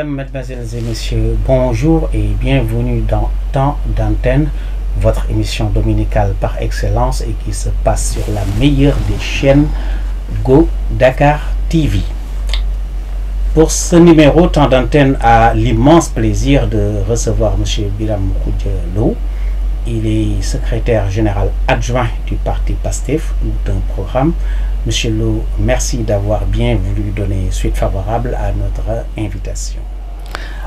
Mesdames, Mesdemoiselles et Messieurs, bonjour et bienvenue dans Temps d'antenne, votre émission dominicale par excellence et qui se passe sur la meilleure des chaînes Go Dakar TV. Pour ce numéro, Temps d'antenne a l'immense plaisir de recevoir M. Biram Khoudia-Lo. Il est secrétaire général adjoint du parti PASTEF d'un programme. Monsieur Lo, merci d'avoir bien voulu donner suite favorable à notre invitation.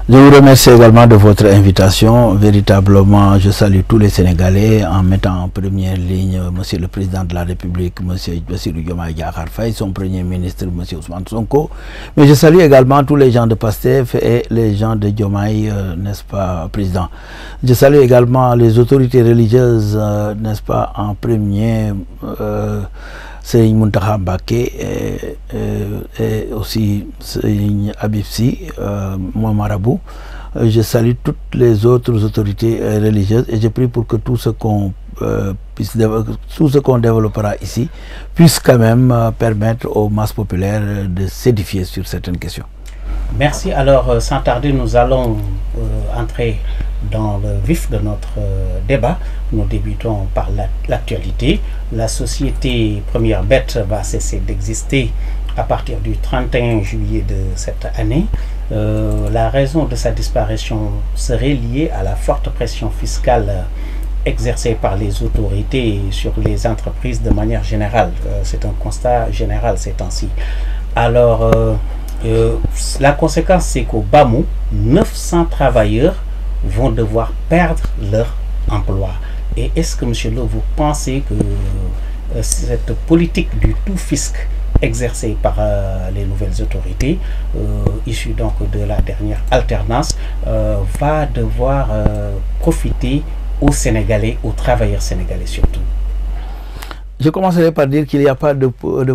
Je vous remercie également de votre invitation. Véritablement, je salue tous les Sénégalais en mettant en première ligne Monsieur le Président de la République, Monsieur Bassirou Diomaye Diakhar Faye, son Premier ministre, Monsieur Ousmane Sonko. Mais je salue également tous les gens de PASTEF et les gens de Diomaye, n'est-ce pas, Président. Je salue également les autorités religieuses, n'est-ce pas, en premier, Serigne Mountakha Mbacké et aussi Serigne Habib Sy, mon marabout. Je salue toutes les autres autorités religieuses et je prie pour que tout ce qu'on développera ici puisse quand même permettre aux masses populaires de s'édifier sur certaines questions. Merci. Alors, sans tarder, nous allons entrer dans le vif de notre débat. Nous débutons par l'actualité. La société Première Bête va cesser d'exister à partir du 31 juillet de cette année. La raison de sa disparition serait liée à la forte pression fiscale exercée par les autorités sur les entreprises de manière générale. C'est un constat général ces temps-ci. Alors, la conséquence, c'est qu'au Bamou, 900 travailleurs vont devoir perdre leur emploi. Et est-ce que, M. Lo, vous pensez que cette politique du tout fisc exercée par les nouvelles autorités, issues donc de la dernière alternance, va devoir profiter aux Sénégalais, aux travailleurs sénégalais surtout? Je commencerai par dire qu'il n'y a pas de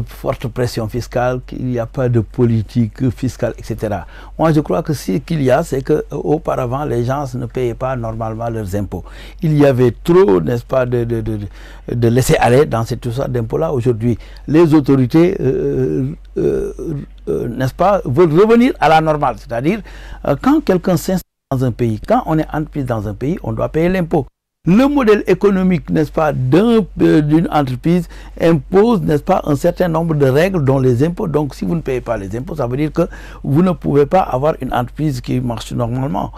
forte pression fiscale, qu'il n'y a pas de politique fiscale, etc. Moi, je crois que ce qu'il y a, c'est qu'auparavant, les gens ne payaient pas normalement leurs impôts. Il y avait trop, n'est-ce pas, de laisser aller dans cette histoire d'impôts-là. Aujourd'hui, les autorités, n'est-ce pas, veulent revenir à la normale. C'est-à-dire, quand quelqu'un s'installe dans un pays, quand on est entreprise dans un pays, on doit payer l'impôt. Le modèle économique, n'est-ce pas, d'une entreprise impose, n'est-ce pas, un certain nombre de règles dont les impôts. Donc, si vous ne payez pas les impôts, ça veut dire que vous ne pouvez pas avoir une entreprise qui marche normalement.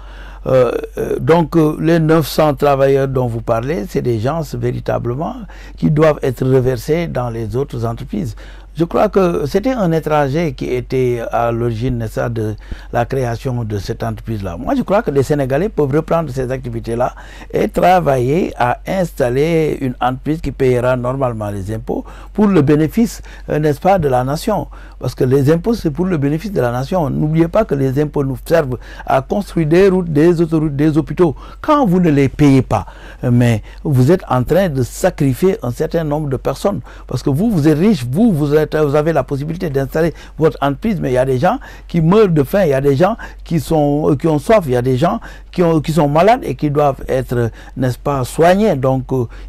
Donc, les 900 travailleurs dont vous parlez, c'est des gens véritablement qui doivent être reversés dans les autres entreprises. Je crois que c'était un étranger qui était à l'origine de la création de cette entreprise-là. Moi, je crois que les Sénégalais peuvent reprendre ces activités-là et travailler à installer une entreprise qui payera normalement les impôts pour le bénéfice, n'est-ce pas, de la nation. Parce que les impôts, c'est pour le bénéfice de la nation. N'oubliez pas que les impôts nous servent à construire des routes, des autoroutes, des hôpitaux. Quand vous ne les payez pas, mais vous êtes en train de sacrifier un certain nombre de personnes. Parce que vous êtes riche, vous avez la possibilité d'installer votre entreprise, mais il y a des gens qui meurent de faim, il y a des gens qui ont soif, il y a des gens qui sont malades et qui doivent être, n'est-ce pas, soignés. Donc,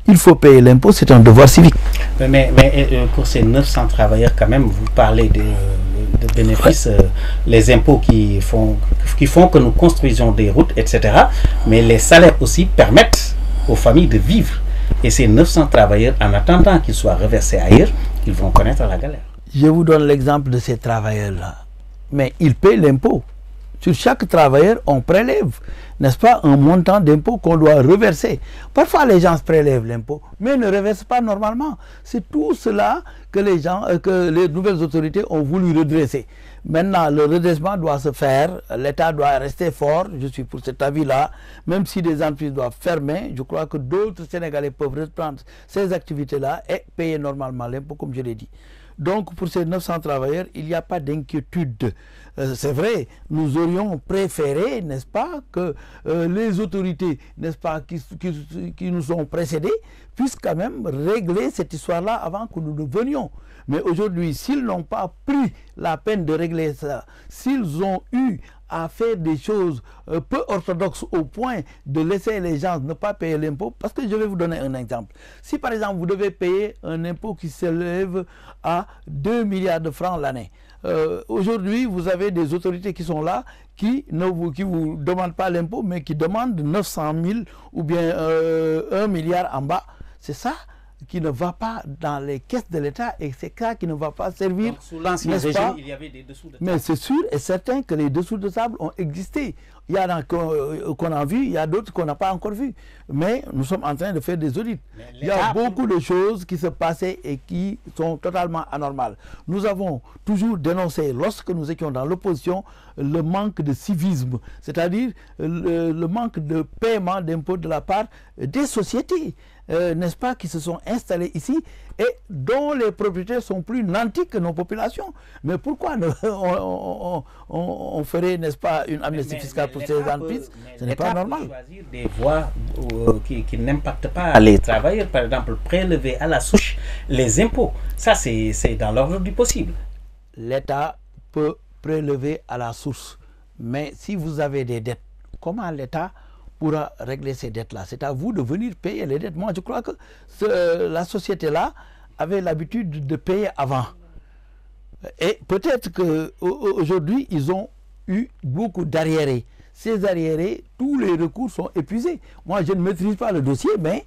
il faut payer l'impôt, c'est un devoir civique. Mais pour ces 900 travailleurs, quand même, vous parlez de bénéfices, les impôts qui font que nous construisons des routes, etc. Mais les salaires aussi permettent aux familles de vivre. Et ces 900 travailleurs, en attendant qu'ils soient reversés ailleurs, ils vont connaître la galère. Je vous donne l'exemple de ces travailleurs-là. Mais ils paient l'impôt. Sur chaque travailleur, on prélève, n'est-ce pas, un montant d'impôt qu'on doit reverser. Parfois, les gens prélèvent l'impôt, mais ne reversent pas normalement. C'est tout cela que les nouvelles autorités ont voulu redresser. Maintenant, le redressement doit se faire, l'État doit rester fort, je suis pour cet avis-là, même si des entreprises doivent fermer, je crois que d'autres Sénégalais peuvent reprendre ces activités-là et payer normalement l'impôt, comme je l'ai dit. Donc, pour ces 900 travailleurs, il n'y a pas d'inquiétude. C'est vrai, nous aurions préféré, n'est-ce pas, que les autorités, n'est-ce pas, qui nous ont précédés, puissent quand même régler cette histoire-là avant que nous ne venions. Mais aujourd'hui, s'ils n'ont pas pris la peine de régler ça, s'ils ont eu à faire des choses peu orthodoxes au point de laisser les gens ne pas payer l'impôt, parce que je vais vous donner un exemple. Si par exemple vous devez payer un impôt qui s'élève à 2 milliards de francs l'année, Aujourd'hui, vous avez des autorités qui sont là, qui vous demandent pas l'impôt, mais qui demandent 900 000 ou bien 1 milliard en bas. C'est ça qui ne va pas dans les caisses de l'État et c'est ça qui ne va pas servir. Donc, sous l'ancien régime, il y avait des dessous de table. Mais c'est sûr et certain que les dessous de table ont existé. Il y en a qu'on a vu, il y a d'autres qu'on n'a pas encore vu. Mais nous sommes en train de faire des audits. Il y a beaucoup de choses qui se passaient et qui sont totalement anormales. Nous avons toujours dénoncé, lorsque nous étions dans l'opposition, le manque de civisme, c'est-à-dire le manque de paiement d'impôts de la part des sociétés, n'est-ce pas, qui se sont installées ici et dont les propriétaires sont plus nantis que nos populations. Mais pourquoi on ferait, n'est-ce pas, une amnistie fiscale pour ces entreprises? Ce n'est pas normal. Choisir des voies qui n'impactent pas les travailleurs, par exemple, prélever à la souche les impôts. Ça, c'est dans l'ordre du possible. L'État peut prélever à la source. Mais si vous avez des dettes, comment l'État pourra régler ces dettes-là? C'est à vous de venir payer les dettes. Moi, je crois que la société-là avait l'habitude de payer avant. Et peut-être qu'aujourd'hui, ils ont eu beaucoup d'arriérés. Ces arriérés, tous les recours sont épuisés. Moi, je ne maîtrise pas le dossier, mais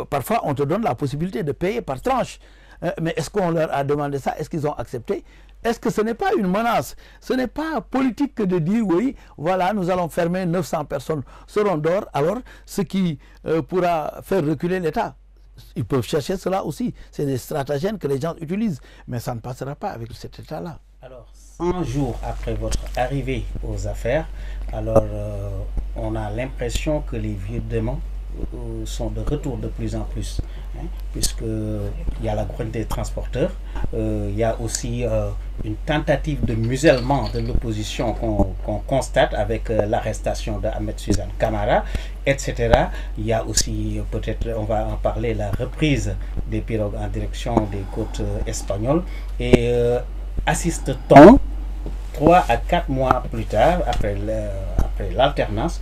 parfois, on te donne la possibilité de payer par tranche. Mais est-ce qu'on leur a demandé ça? Est-ce qu'ils ont accepté? Est-ce que ce n'est pas une menace? Ce n'est pas politique que de dire, oui, voilà, nous allons fermer 900 personnes seront dehors, alors ce qui pourra faire reculer l'État. Ils peuvent chercher cela aussi. C'est des stratagèmes que les gens utilisent. Mais ça ne passera pas avec cet État-là. Alors, 100 jours après votre arrivée aux affaires, alors on a l'impression que les vieux démons sont de retour de plus en plus, hein, puisqu'il y a la grogne des transporteurs, il y a aussi une tentative de musellement de l'opposition qu'on constate avec l'arrestation d'Ahmed Suzanne Camara, etc. Il y a aussi, peut-être on va en parler, la reprise des pirogues en direction des côtes espagnoles. Et assiste-t-on 3 à 4 mois plus tard, après l'alternance,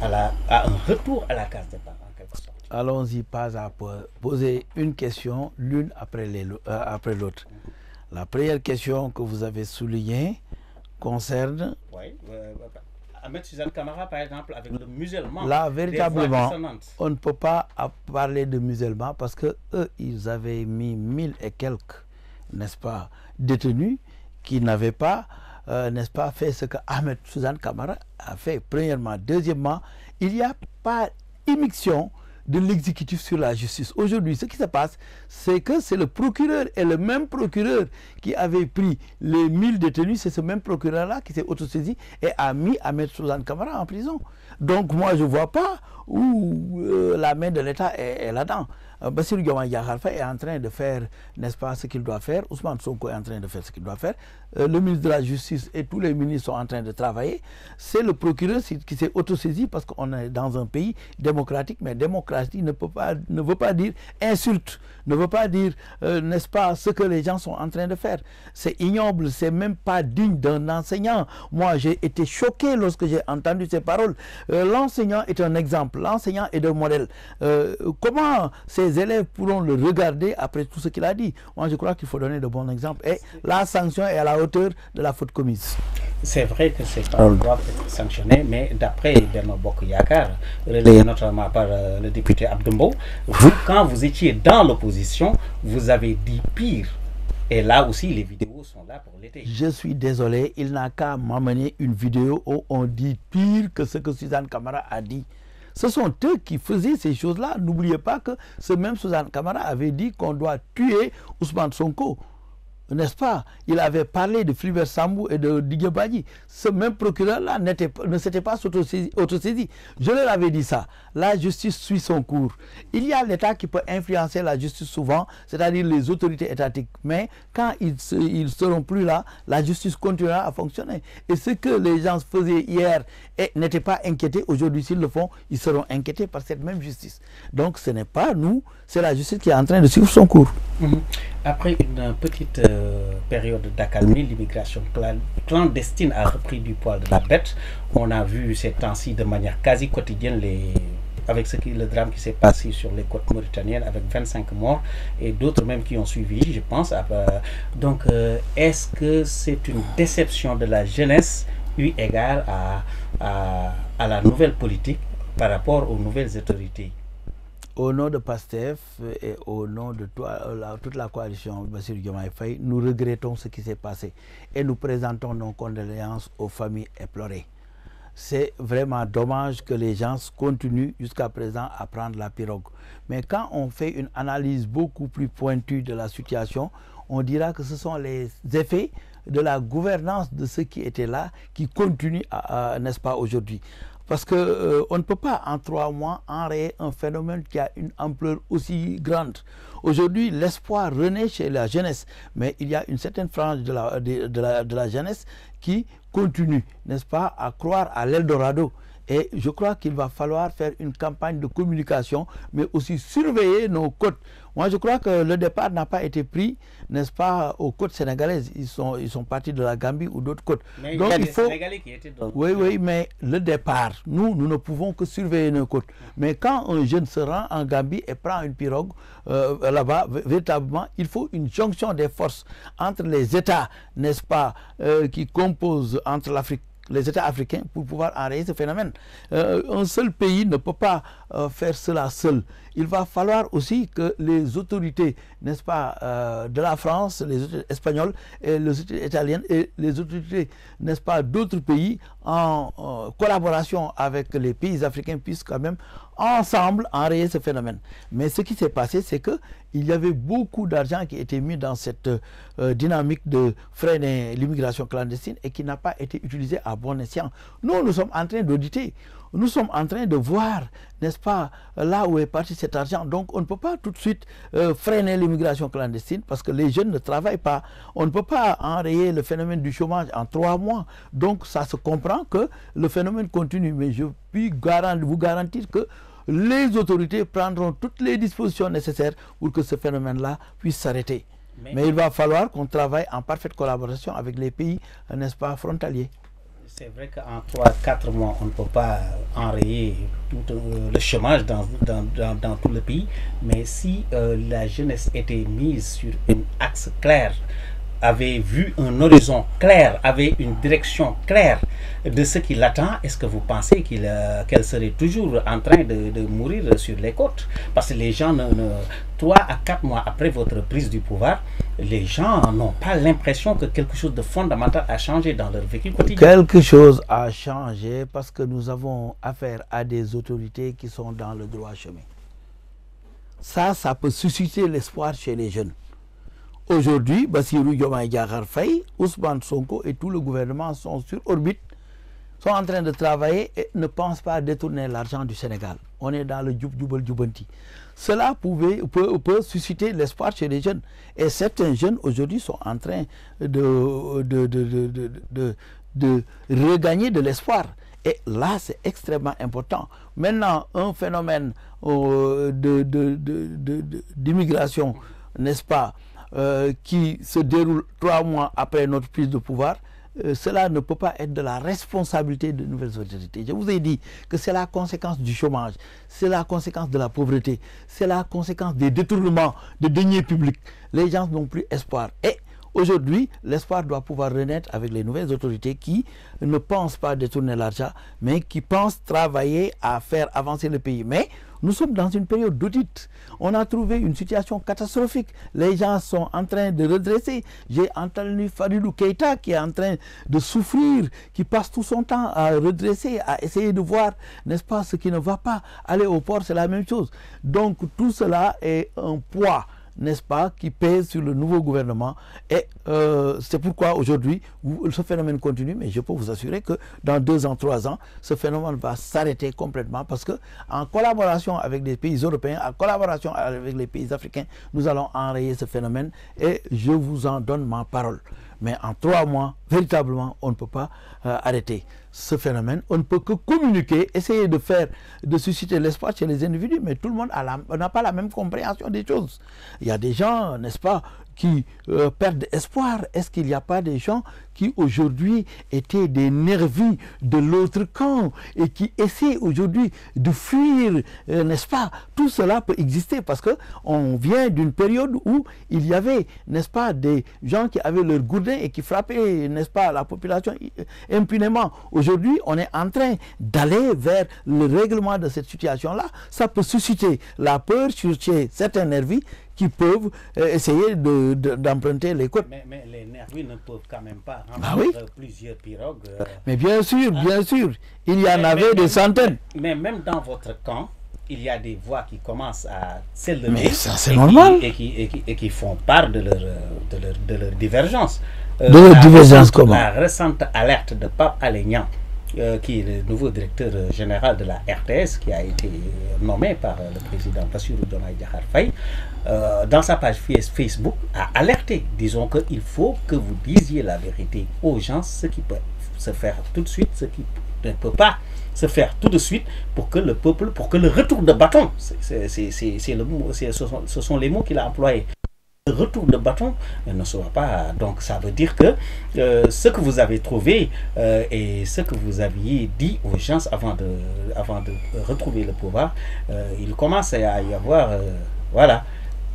à un retour à la case départ en quelque sorte? Allons-y pas à pas, poser une question l'une après l'autre. La première question que vous avez soulignée concerne... Oui, Ahmed Suzanne Camara, par exemple, avec le musulman. Là, véritablement, on ne peut pas parler de musulmans parce que eux, ils avaient mis 1000 et quelques, n'est-ce pas, détenus qui n'avaient pas, n'est-ce pas, fait ce que Ahmed Suzanne Camara a fait. Premièrement. Deuxièmement, il n'y a pas immixtion de l'exécutif sur la justice. Aujourd'hui, ce qui se passe, c'est que c'est le procureur et le même procureur qui avait pris les 1000 détenus, c'est ce même procureur-là qui s'est autosaisi et a mis Ahmed Suzanne Camara en prison. Donc moi, je ne vois pas où la main de l'État est là-dedans. Bassirou Diomaye Diakhar Faye est en train de faire, n'est-ce pas, ce qu'il doit faire. Ousmane Sonko est en train de faire ce qu'il doit faire. Le ministre de la Justice et tous les ministres sont en train de travailler. C'est le procureur qui s'est autosaisi parce qu'on est dans un pays démocratique, mais démocratie ne veut pas dire insulte, ne veut pas dire, n'est-ce pas, ce que les gens sont en train de faire. C'est ignoble, c'est même pas digne d'un enseignant. Moi, j'ai été choqué lorsque j'ai entendu ces paroles. L'enseignant est un exemple, l'enseignant est un modèle. Comment ces élèves pourront le regarder après tout ce qu'il a dit? Moi, je crois qu'il faut donner de bons exemples. Et la sanction est à la hauteur de la faute commise. C'est vrai que ces paroles doivent être sanctionnées, mais d'après Benno Bokk Yakaar, relayé notamment par le député Abdoumbo, vous, quand vous étiez dans l'opposition, vous avez dit pire. Et là aussi, les vidéos sont là pour l'été. Je suis désolé, il n'a qu'à m'amener une vidéo où on dit pire que ce que Suzanne Camara a dit. Ce sont eux qui faisaient ces choses-là. N'oubliez pas que ce même Suzanne Camara avait dit qu'on doit tuer Ousmane Sonko. N'est-ce pas? Il avait parlé de Philibert Sambou et de Didier Badji. Ce même procureur-là ne s'était pas autosaisi. Je leur avais dit ça. La justice suit son cours. Il y a l'État qui peut influencer la justice souvent, c'est-à-dire les autorités étatiques. Mais quand ils ne seront plus là, la justice continuera à fonctionner. Et ce que les gens faisaient hier et n'étaient pas inquiétés, aujourd'hui s'ils le font, ils seront inquiétés par cette même justice. Donc ce n'est pas nous, c'est la justice qui est en train de suivre son cours. Après une petite période d'accalmie, l'immigration clandestine a repris du poil de la bête. On a vu ces temps-ci de manière quasi quotidienne avec le drame qui s'est passé sur les côtes mauritaniennes avec 25 morts et d'autres même qui ont suivi, je pense. Donc, est-ce que c'est une déception de la jeunesse eu égard à la nouvelle politique par rapport aux nouvelles autorités? Au nom de PASTEF et au nom de toute la coalition Bassirou Diomaye Faye, nous regrettons ce qui s'est passé et nous présentons nos condoléances aux familles éplorées. C'est vraiment dommage que les gens continuent jusqu'à présent à prendre la pirogue. Mais quand on fait une analyse beaucoup plus pointue de la situation, on dira que ce sont les effets de la gouvernance de ceux qui étaient là qui continuent, n'est-ce pas, aujourd'hui. Parce qu'on ne peut pas en 3 mois enrayer un phénomène qui a une ampleur aussi grande. Aujourd'hui, l'espoir renaît chez la jeunesse, mais il y a une certaine frange de la jeunesse qui continue, n'est-ce pas, à croire à l'Eldorado. Et je crois qu'il va falloir faire une campagne de communication, mais aussi surveiller nos côtes. Moi, je crois que le départ n'a pas été pris, n'est-ce pas, aux côtes sénégalaises. Ils sont partis de la Gambie ou d'autres côtes. Mais donc, il y a des Sénégalais qui étaient dans... Oui, mais le départ, nous ne pouvons que surveiller nos côtes. Mais quand un jeune se rend en Gambie et prend une pirogue là-bas, véritablement, il faut une jonction des forces entre les États, n'est-ce pas, qui composent entre l'Afrique, les États africains, pour pouvoir enrayer ce phénomène. Un seul pays ne peut pas faire cela seul. Il va falloir aussi que les autorités, n'est-ce pas, de la France, les autorités espagnoles, et les autorités italiennes et les autorités, n'est-ce pas, d'autres pays, en collaboration avec les pays africains, puissent quand même ensemble enrayer ce phénomène. Mais ce qui s'est passé, c'est que il y avait beaucoup d'argent qui était mis dans cette dynamique de freiner l'immigration clandestine et qui n'a pas été utilisé à bon escient. Nous sommes en train d'auditer. Nous sommes en train de voir, n'est-ce pas, là où est parti cet argent. Donc on ne peut pas tout de suite freiner l'immigration clandestine parce que les jeunes ne travaillent pas. On ne peut pas enrayer le phénomène du chômage en 3 mois. Donc ça se comprend que le phénomène continue. Mais je puis vous garantir que les autorités prendront toutes les dispositions nécessaires pour que ce phénomène-là puisse s'arrêter. Mais il va falloir qu'on travaille en parfaite collaboration avec les pays, n'est-ce pas, frontaliers. C'est vrai qu'en 3-4 mois, on ne peut pas enrayer tout le chômage dans tout le pays, mais si la jeunesse était mise sur un axe clair, avait vu un horizon clair, avait une direction claire de ce qui l'attend, est-ce que vous pensez qu'elle serait toujours en train de mourir sur les côtes? Parce que les gens, 3 à 4 mois après votre prise du pouvoir, les gens n'ont pas l'impression que quelque chose de fondamental a changé dans leur vécu quotidien. Quelque chose a changé parce que nous avons affaire à des autorités qui sont dans le droit chemin. Ça peut susciter l'espoir chez les jeunes. Aujourd'hui, Bassirou Diomaye Diakhar Faye, Ousmane Sonko et tout le gouvernement sont sur orbite, sont en train de travailler et ne pensent pas détourner l'argent du Sénégal. On est dans le Djoubal Djoubanti. Cela peut susciter l'espoir chez les jeunes. Et certains jeunes aujourd'hui sont en train de regagner de l'espoir. Et là, c'est extrêmement important. Maintenant, un phénomène d'immigration, n'est-ce pas, qui se déroule 3 mois après notre prise de pouvoir, cela ne peut pas être de la responsabilité de nouvelles autorités. Je vous ai dit que c'est la conséquence du chômage, c'est la conséquence de la pauvreté, c'est la conséquence des détournements de deniers publics. Les gens n'ont plus espoir. Et aujourd'hui, l'espoir doit pouvoir renaître avec les nouvelles autorités qui ne pensent pas détourner l'argent, mais qui pensent travailler à faire avancer le pays. Mais nous sommes dans une période d'audit. On a trouvé une situation catastrophique. Les gens sont en train de redresser. J'ai entendu Fadilou Keïta qui est en train de souffrir, qui passe tout son temps à redresser, à essayer de voir, n'est-ce pas, ce qui ne va pas. Aller au port, c'est la même chose. Donc tout cela est un poids, n'est-ce pas, qui pèse sur le nouveau gouvernement. Et c'est pourquoi aujourd'hui, ce phénomène continue, mais je peux vous assurer que dans 2 ans, 3 ans, ce phénomène va s'arrêter complètement parce que en collaboration avec les pays européens, en collaboration avec les pays africains, nous allons enrayer ce phénomène et je vous en donne ma parole. Mais en 3 mois, véritablement, on ne peut pas arrêter ce phénomène. On ne peut que communiquer, essayer de susciter l'espoir chez les individus, mais tout le monde n'a pas la même compréhension des choses. Il y a des gens, n'est-ce pas, qui perdent espoir. Est-ce qu'il n'y a pas des gens qui qui aujourd'hui étaient des nervis de l'autre camp et qui essaient aujourd'hui de fuir, n'est-ce pas? Tout cela peut exister parce que on vient d'une période où il y avait, n'est-ce pas, des gens qui avaient leur gourdin et qui frappaient, n'est-ce pas, la population impunément. Aujourd'hui, on est en train d'aller vers le règlement de cette situation-là. Ça peut susciter la peur chez certains nervis qui peuvent essayer d'emprunter les côtes. Mais les nervis ne peuvent quand même pas remplir plusieurs pirogues. Mais bien sûr, il y en avait des centaines. Mais même dans votre camp, il y a des voix qui commencent à s'élever. Mais ça, c'est normal. Et qui font part de leur divergence. De leur divergence comment? La récente alerte de Pape Alé Niang, qui est le nouveau directeur général de la RTS, qui a été nommé par le président Bassirou Diomaye Diakhar Faye, dans sa page Facebook, a alerté, disons qu'il faut que vous disiez la vérité aux gens, ce qui peut se faire tout de suite, ce qui ne peut pas se faire tout de suite, pour que le peuple, pour que le retour de bâton, ce sont les mots qu'il a employés, le retour de bâton ne soit pas. Donc ça veut dire que ce que vous avez trouvé et ce que vous aviez dit aux gens avant de retrouver le pouvoir, il commence à y avoir voilà.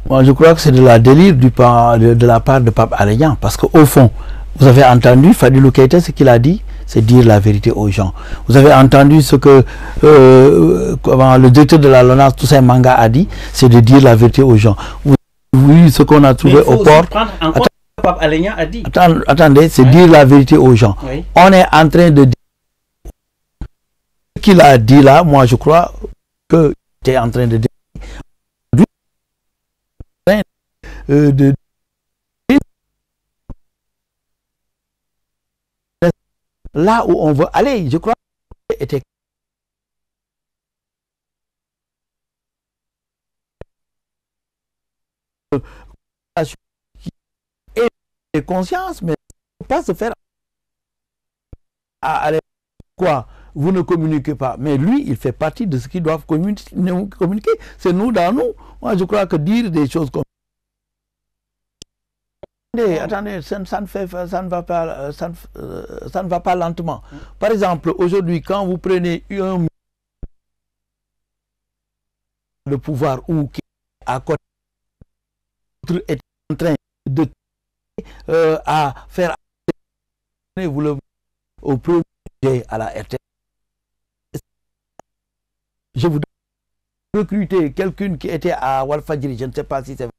Moi je crois que c'est de la délire de la part de Pape Alé Niang, parce qu'au fond, vous avez entendu Fadilou Keïta, ce qu'il a dit, c'est dire la vérité aux gens. Vous avez entendu ce que le directeur de la LONASE, Toussaint Manga, a dit, c'est de dire la vérité aux gens. Oui, ce qu'on a trouvé au port. Pape Alé Niang a dit. Attendez, c'est dire la vérité aux gens. Oui. On est en train de dire ce qu'il a dit là. Moi, je crois que il est en train de dire là où on veut aller. Je crois que était et conscience, mais il ne faut pas se faire aller quoi, vous ne communiquez pas, mais lui il fait partie de ce qu'ils doivent communiquer, c'est nous dans nous. Moi je crois que dire des choses comme attendez, ça ne va pas lentement. Par exemple, aujourd'hui, quand vous prenez le pouvoir ou qui à côté est en train de à faire vous le au premier à la RTS. Je vous recruter quelqu'un qui était à Walfadjri, je ne sais pas si c'est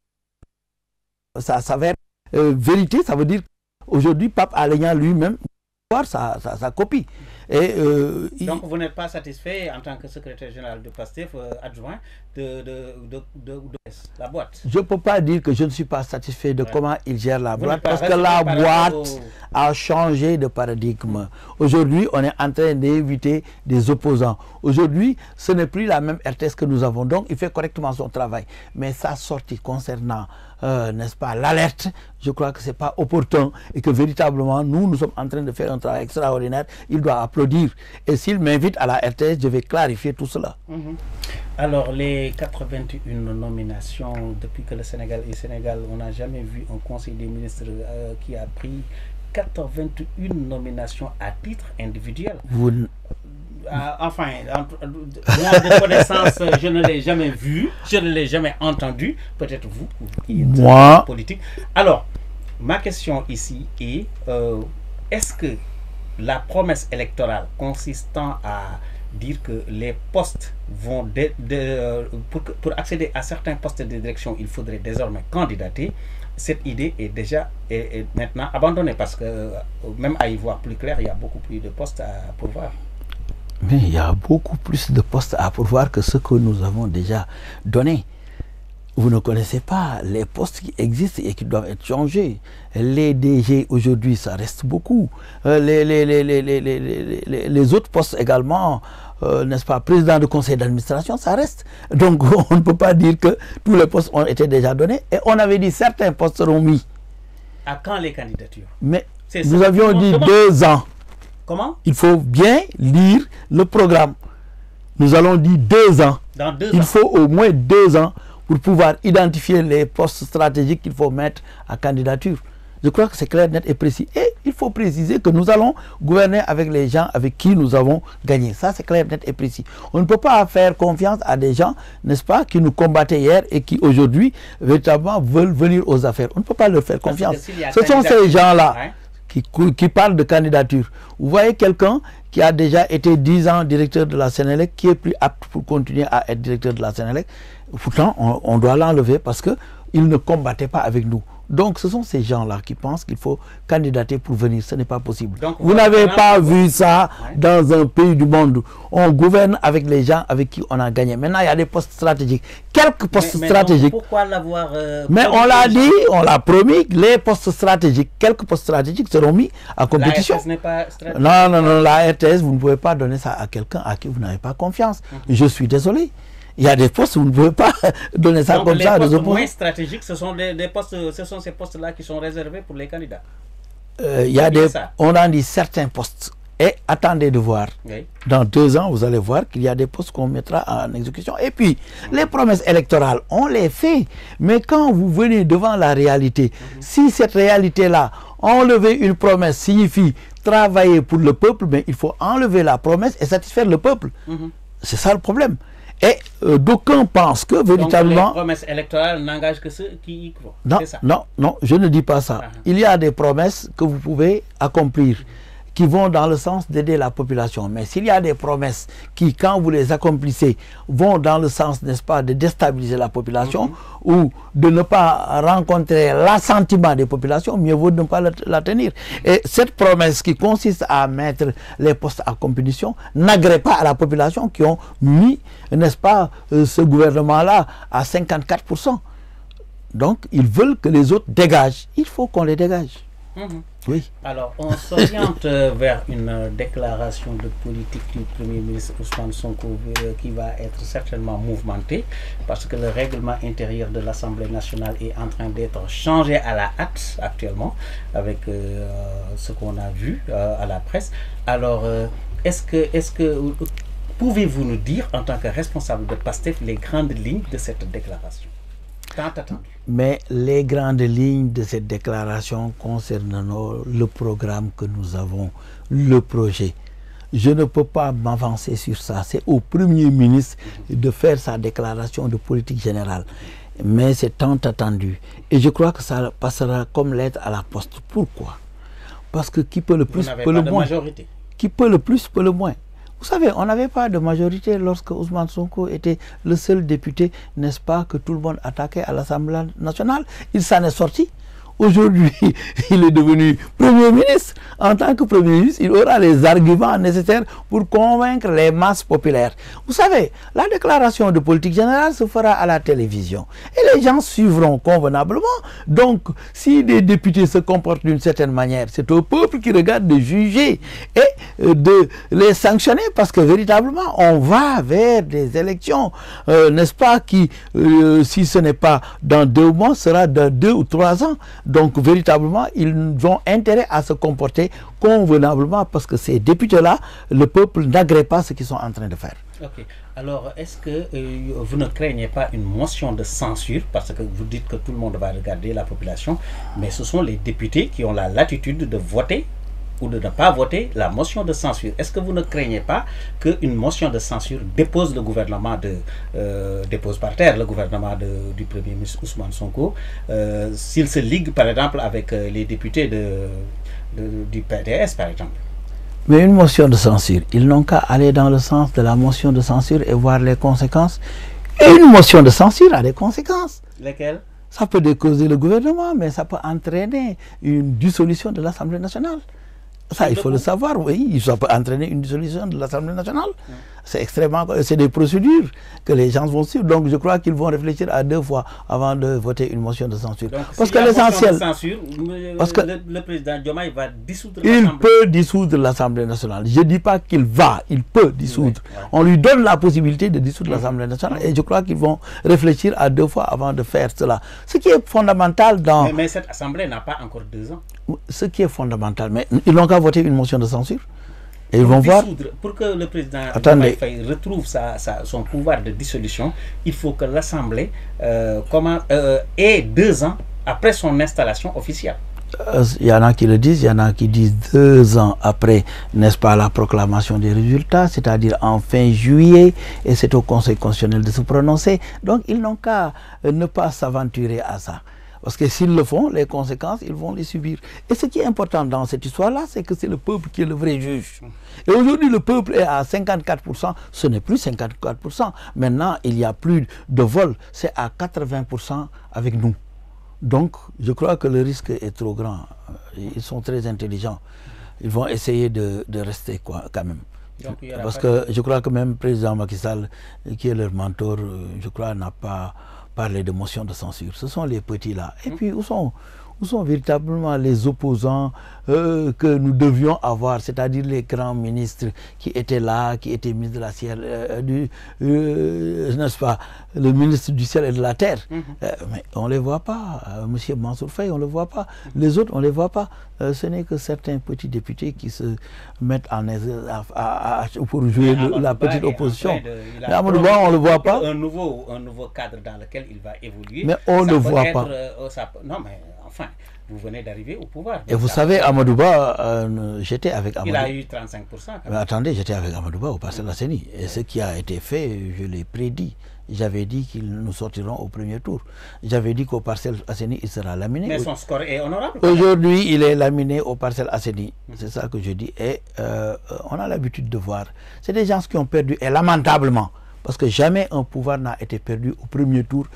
ça s'avère vérité, ça veut dire aujourd'hui Pape Alé Niang lui-même voir sa copie. Et, donc vous n'êtes pas satisfait en tant que secrétaire général de PASTEF adjoint de la boîte? Je ne peux pas dire que je ne suis pas satisfait de comment il gère la boîte, parce que la boîte a changé de paradigme. Aujourd'hui, on est en train d'inviter des opposants. Aujourd'hui, ce n'est plus la même RTS que nous avons, donc il fait correctement son travail. Mais sa sortie concernant, n'est-ce pas, l'alerte, je crois que ce n'est pas opportun et que véritablement, nous sommes en train de faire un travail extraordinaire. Il doit applaudir. Et s'il m'invite à la RTS, je vais clarifier tout cela. Alors, les 81 nominations, depuis que le Sénégal est Sénégal, on n'a jamais vu un conseil des ministres qui a pris 81 nominations à titre individuel. Enfin, moi de connaissance, je ne l'ai jamais vu, je ne l'ai jamais entendu. Peut-être vous qui êtes moi politique. Alors, ma question ici est est-ce que la promesse électorale consistant à dire que les postes vont pour accéder à certains postes de direction, il faudrait désormais candidater, cette idée est déjà est maintenant abandonnée, parce que même à y voir plus clair, il y a beaucoup plus de postes à pourvoir. Mais il y a beaucoup plus de postes à pourvoir que ce que nous avons déjà donné. Vous ne connaissez pas les postes qui existent et qui doivent être changés. Les DG aujourd'hui, ça reste beaucoup. Les autres postes également, n'est-ce pas, président de conseil d'administration, ça reste. Donc on ne peut pas dire que tous les postes ont été déjà donnés. Et on avait dit certains postes seront mis. À quand les candidatures? Mais nous avions dit 2 ans. Comment? Il faut bien lire le programme. Nous allons dire 2 ans. Dans 2 ans. Il faut au moins 2 ans pour pouvoir identifier les postes stratégiques qu'il faut mettre à candidature. Je crois que c'est clair, net et précis. Et il faut préciser que nous allons gouverner avec les gens avec qui nous avons gagné. Ça, c'est clair, net et précis. On ne peut pas faire confiance à des gens, n'est-ce pas, qui nous combattaient hier et qui aujourd'hui, véritablement, veulent venir aux affaires. On ne peut pas leur faire confiance. Ce sont ces gens-là qui parlent de candidature. Vous voyez quelqu'un qui a déjà été 10 ans directeur de la Sénélec, qui est plus apte pour continuer à être directeur de la Sénélec. Pourtant, on doit l'enlever parce qu'il ne combattait pas avec nous. Donc, ce sont ces gens-là qui pensent qu'il faut candidater pour venir. Ce n'est pas possible. Donc, vous n'avez pas vu ça dans un pays du monde. On gouverne avec les gens avec qui on a gagné. Maintenant, il y a des postes stratégiques. Quelques postes stratégiques. Donc, pourquoi l'avoir mais on l'a dit, on l'a promis, les postes stratégiques, quelques postes stratégiques seront mis à compétition. La RTS n'est pas stratégique. Non, non, non, la RTS, vous ne pouvez pas donner ça à quelqu'un à qui vous n'avez pas confiance. Je suis désolé. Il y a des postes où vous ne pouvez pas donner ça. Donc comme ça. Les postes moins stratégiques, ce sont ce sont ces postes-là qui sont réservés pour les candidats. Il y a on en dit certains postes. Et attendez de voir. Oui. Dans 2 ans, vous allez voir qu'il y a des postes qu'on mettra en exécution. Et puis, les promesses électorales, on les fait. Mais quand vous venez devant la réalité, si cette réalité-là, enlever une promesse signifie travailler pour le peuple, mais il faut enlever la promesse et satisfaire le peuple. C'est ça le problème. Et d'aucuns pensent que véritablement... Donc les promesses électorales n'engagent que ceux qui y croient. Non, ça. Non, non, je ne dis pas ça. Il y a des promesses que vous pouvez accomplir qui vont dans le sens d'aider la population. Mais s'il y a des promesses qui, quand vous les accomplissez, vont dans le sens, n'est-ce pas, de déstabiliser la population ou de ne pas rencontrer l'assentiment des populations, mieux vaut ne pas la tenir. Et cette promesse qui consiste à mettre les postes à compétition n'agrée pas à la population qui ont mis, n'est-ce pas, ce gouvernement-là à 54%. Donc, ils veulent que les autres dégagent. Il faut qu'on les dégage. Oui. Alors, on s'oriente vers une déclaration de politique du Premier ministre Ousmane Sonko qui va être certainement mouvementée parce que le règlement intérieur de l'Assemblée nationale est en train d'être changé à la hâte actuellement avec ce qu'on a vu à la presse. Alors, est-ce que pouvez-vous nous dire en tant que responsable de PASTEF les grandes lignes de cette déclaration tant attendue? Mais les grandes lignes de cette déclaration concernant le programme que nous avons, le projet, je ne peux pas m'avancer sur ça. C'est au Premier ministre de faire sa déclaration de politique générale. Mais c'est tant attendu. Et je crois que ça passera comme lettre à la poste. Pourquoi? Parce que qui peut le plus peut le moins. Qui peut le plus peut le moins. Vous savez, on n'avait pas de majorité lorsque Ousmane Sonko était le seul député, n'est-ce pas, que tout le monde attaquait à l'Assemblée nationale. Il s'en est sorti. Aujourd'hui, il est devenu Premier ministre. En tant que Premier ministre, il aura les arguments nécessaires pour convaincre les masses populaires. Vous savez, la déclaration de politique générale se fera à la télévision. Et les gens suivront convenablement. Donc, si des députés se comportent d'une certaine manière, c'est au peuple qui regarde de juger et de les sanctionner parce que véritablement, on va vers des élections, n'est-ce pas, qui, si ce n'est pas dans 2 mois, sera dans 2 ou 3 ans. Donc, véritablement, ils ont intérêt à se comporter convenablement parce que ces députés-là, le peuple n'agrée pas ce qu'ils sont en train de faire. Ok. Alors, est-ce que vous ne craignez pas une motion de censure parce que vous dites que tout le monde va regarder la population, mais ce sont les députés qui ont la latitude de voter ou de ne pas voter la motion de censure. Est-ce que vous ne craignez pas qu'une motion de censure dépose le gouvernement dépose par terre le gouvernement du Premier ministre Ousmane Sonko s'il se ligue par exemple avec les députés du PDS par exemple? Mais une motion de censure, ils n'ont qu'à aller dans le sens de la motion de censure et voir les conséquences. Et une motion de censure a des conséquences. Lesquelles? Ça peut décauser le gouvernement, mais ça peut entraîner une dissolution de l'Assemblée nationale. Ça, il faut le savoir, oui. Ça peut entraîner une dissolution de l'Assemblée nationale. C'est extrêmement... C'est des procédures que les gens vont suivre. Donc, je crois qu'ils vont réfléchir à 2 fois avant de voter une motion de censure. Donc, parce que l'essentiel... Le président Diomaye va dissoudre l'Assemblée. Il peut dissoudre l'Assemblée nationale. Je ne dis pas qu'il va, il peut dissoudre. Oui, ouais. On lui donne la possibilité de dissoudre l'Assemblée nationale et je crois qu'ils vont réfléchir à 2 fois avant de faire cela. Ce qui est fondamental dans... Mais cette Assemblée n'a pas encore 2 ans. Ce qui est fondamental, mais ils n'ont qu'à voter une motion de censure. Et ils vont voir. Pour que le président retrouve son pouvoir de dissolution, il faut que l'Assemblée ait 2 ans après son installation officielle. Il y en a qui le disent, il y en a qui disent 2 ans après, n'est-ce pas, la proclamation des résultats, c'est-à-dire en fin juillet, et c'est au Conseil constitutionnel de se prononcer. Donc ils n'ont qu'à ne pas s'aventurer à ça. Parce que s'ils le font, les conséquences, ils vont les subir. Et ce qui est important dans cette histoire-là, c'est que c'est le peuple qui est le vrai juge. Et aujourd'hui, le peuple est à 54%. Ce n'est plus 54%. Maintenant, il n'y a plus de vol. C'est à 80% avec nous. Donc, je crois que le risque est trop grand. Ils sont très intelligents. Ils vont essayer de rester quand même. Donc, parce que je crois que même le président Macky Sall, qui est leur mentor, je crois, n'a pas parler de motion de censure. Ce sont les petits là. Et puis où sont véritablement les opposants que nous devions avoir, c'est-à-dire les grands ministres qui étaient là, qui étaient ministres de la ciel, n'est-ce pas, le ministre du ciel et de la terre. Mais on ne les voit pas. Monsieur Mansour Faye, on ne le voit pas. Les autres, on ne les voit pas. Ce n'est que certains petits députés qui se mettent en pour jouer la petite opposition. Mais Amadou Ba, on ne le voit pas. Un nouveau cadre dans lequel il va évoluer. Mais on ne le voit pas. Non, mais enfin, vous venez d'arriver au pouvoir. Et vous savez, Amadou Ba, j'étais avec Amadou Ba. Il a eu 35%. Mais attendez, j'étais avec Amadou Ba au Parcelles Assainies. Et ce qui a été fait, je l'ai prédit. J'avais dit qu'ils nous sortiront au premier tour. J'avais dit qu'au Parcelles Assainies, il sera laminé. Mais son score est honorable. Aujourd'hui, il est laminé au Parcelles Assainies. C'est ça que je dis. Et on a l'habitude de voir. C'est des gens qui ont perdu, et lamentablement, parce que jamais un pouvoir n'a été perdu au premier tour,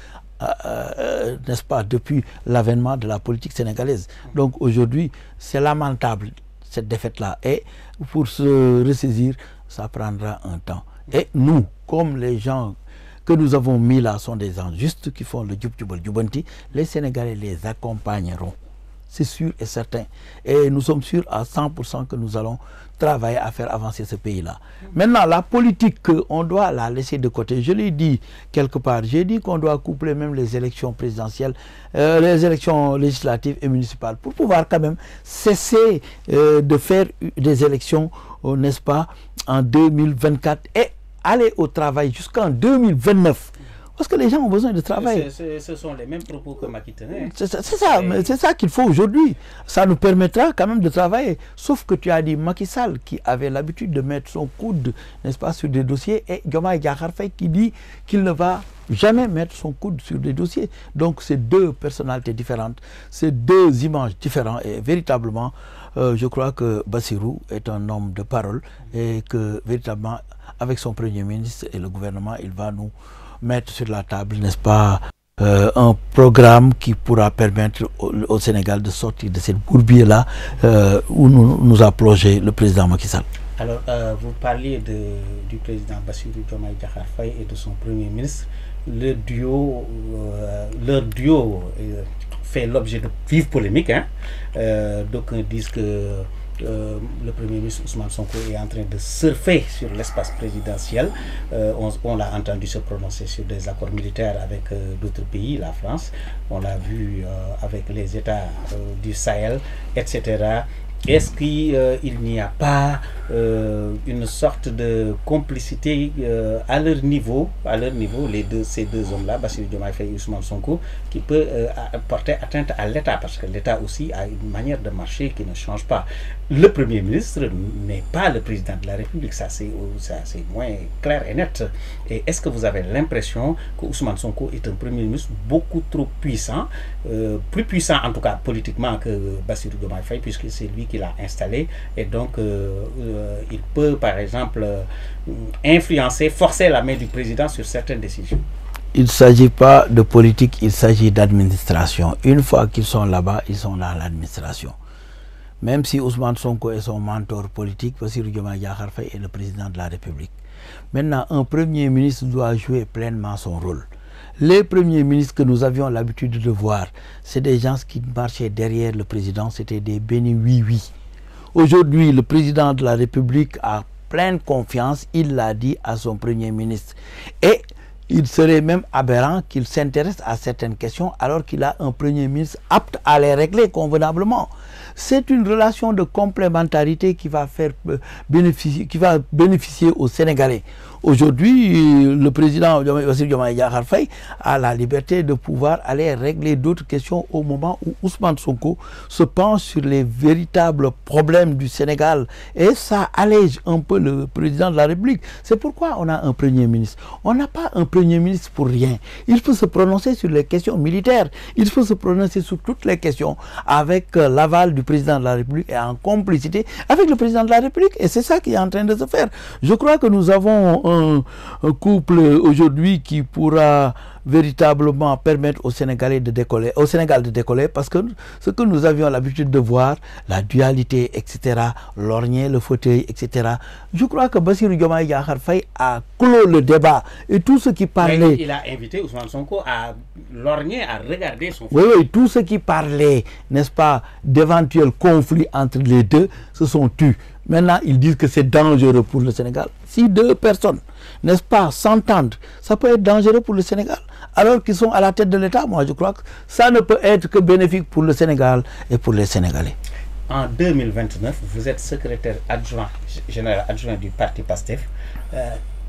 n'est-ce pas, depuis l'avènement de la politique sénégalaise. Donc aujourd'hui, c'est lamentable, cette défaite-là. Et pour se ressaisir, ça prendra un temps. Et nous, comme les gens que nous avons mis là sont des gens justes qui font le djubal-djubanti, les Sénégalais les accompagneront. C'est sûr et certain. Et nous sommes sûrs à 100% que nous allons travailler à faire avancer ce pays-là. Maintenant, la politique, on doit la laisser de côté. Je l'ai dit quelque part. J'ai dit qu'on doit coupler même les élections présidentielles, les élections législatives et municipales, pour pouvoir quand même cesser de faire des élections, n'est-ce pas, en 2024 et aller au travail jusqu'en 2029. Parce que les gens ont besoin de travail. Ce sont les mêmes propos que Macky tenait. C'est ça qu'il faut aujourd'hui. Ça nous permettra quand même de travailler. Sauf que tu as dit Macky Sall qui avait l'habitude de mettre son coude, n'est-ce pas, sur des dossiers, et Diomaye Diakhar Faye qui dit qu'il ne va jamais mettre son coude sur des dossiers. Donc c'est deux personnalités différentes, c'est deux images différentes, et véritablement, je crois que Bassirou est un homme de parole, et que véritablement, avec son premier ministre et le gouvernement, il va nous mettre sur la table, n'est-ce pas, un programme qui pourra permettre au Sénégal de sortir de cette bourbier-là où nous a plongé le président Macky Sall. Alors, vous parliez du président Bassirou Diomaye Diakhar Faye et de son premier ministre. Leur duo fait l'objet de vives polémiques. Hein. D'aucuns disent que le Premier ministre Ousmane Sonko est en train de surfer sur l'espace présidentiel. On l'a entendu se prononcer sur des accords militaires avec d'autres pays, la France. On l'a vu avec les États du Sahel, etc. Est-ce qu'il n'y a pas une sorte de complicité à leur niveau, ces deux hommes-là, Bassirou Diomaye Faye et Ousmane Sonko, qui peut porter atteinte à l'État, parce que l'État aussi a une manière de marcher qui ne change pas. Le Premier ministre n'est pas le président de la République, ça c'est moins clair et net. Et est-ce que vous avez l'impression que Ousmane Sonko est un Premier ministre beaucoup trop puissant, plus puissant en tout cas politiquement que Bassirou Diomaye Faye, puisque c'est lui qui l'a installé, et donc il peut par exemple influencer, forcer la main du président sur certaines décisions? Il ne s'agit pas de politique, il s'agit d'administration. Une fois qu'ils sont là-bas, ils sont dans l'administration. Même si Ousmane Sonko est son mentor politique, Bassirou Diomaye Diakhar Faye est le président de la République. Maintenant, un Premier ministre doit jouer pleinement son rôle. Les premiers ministres que nous avions l'habitude de voir, c'est des gens qui marchaient derrière le président, c'était des bénis oui-oui. Aujourd'hui, le président de la République a pleine confiance, il l'a dit à son Premier ministre. Et il serait même aberrant qu'il s'intéresse à certaines questions alors qu'il a un Premier ministre apte à les régler convenablement. C'est une relation de complémentarité qui va bénéficier aux Sénégalais. Aujourd'hui, le président Diomaye Diakhar Faye a la liberté de pouvoir aller régler d'autres questions au moment où Ousmane Sonko se penche sur les véritables problèmes du Sénégal. Et ça allège un peu le président de la République. C'est pourquoi on a un Premier ministre. On n'a pas un Premier ministre pour rien. Il faut se prononcer sur les questions militaires. Il faut se prononcer sur toutes les questions avec l'aval du président de la République et en complicité avec le président de la République. Et c'est ça qui est en train de se faire. Je crois que nous avons un couple aujourd'hui qui pourra véritablement permettre au Sénégalais de décoller, au Sénégal de décoller, parce que ce que nous avions l'habitude de voir, la dualité, etc., lorgner le fauteuil, etc. Je crois que Bassirou Diomaye Diakhar Faye a clos le débat et tout ce qui parlait. Mais il a invité Ousmane Sonko à lorgner, à regarder son fauteuil. Oui, oui, tout ce qui parlait, n'est-ce pas, d'éventuels conflits entre les deux se sont tus. Maintenant, ils disent que c'est dangereux pour le Sénégal. Si deux personnes, n'est-ce pas, s'entendent, ça peut être dangereux pour le Sénégal. Alors qu'ils sont à la tête de l'État, moi je crois que ça ne peut être que bénéfique pour le Sénégal et pour les Sénégalais. En 2029, vous êtes secrétaire adjoint, général adjoint du parti PASTEF.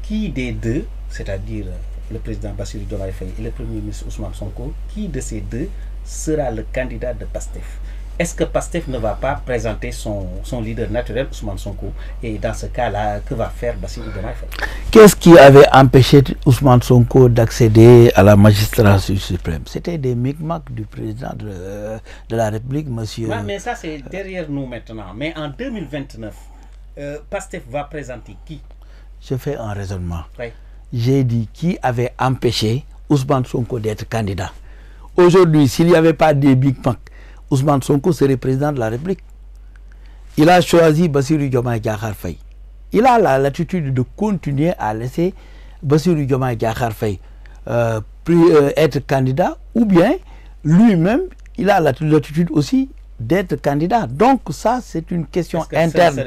Qui des deux, c'est-à-dire le président Bassirou Diomaye Faye et le premier ministre Ousmane Sonko, qui de ces deux sera le candidat de PASTEF? Est-ce que PASTEF ne va pas présenter son leader naturel, Ousmane Sonko? Et dans ce cas-là, que va faire Bassirou Diomaye Faye? Qu'est-ce qui avait empêché Ousmane Sonko d'accéder à la magistrature suprême? C'était des micmacs du président de la République, monsieur. Ouais, mais ça, c'est derrière nous maintenant. Mais en 2029, PASTEF va présenter qui? Je fais un raisonnement. Oui. J'ai dit qui avait empêché Ousmane Sonko d'être candidat. Aujourd'hui, s'il n'y avait pas des micmacs, Ousmane Sonko serait président de la République. Il a choisi Bassirou Diomaye Diakhar Faye. Il a la latitude de continuer à laisser Bassirou Diomaye Diakhar Faye être candidat, ou bien lui-même, il a la latitude aussi d'être candidat. Donc ça, c'est une question interne.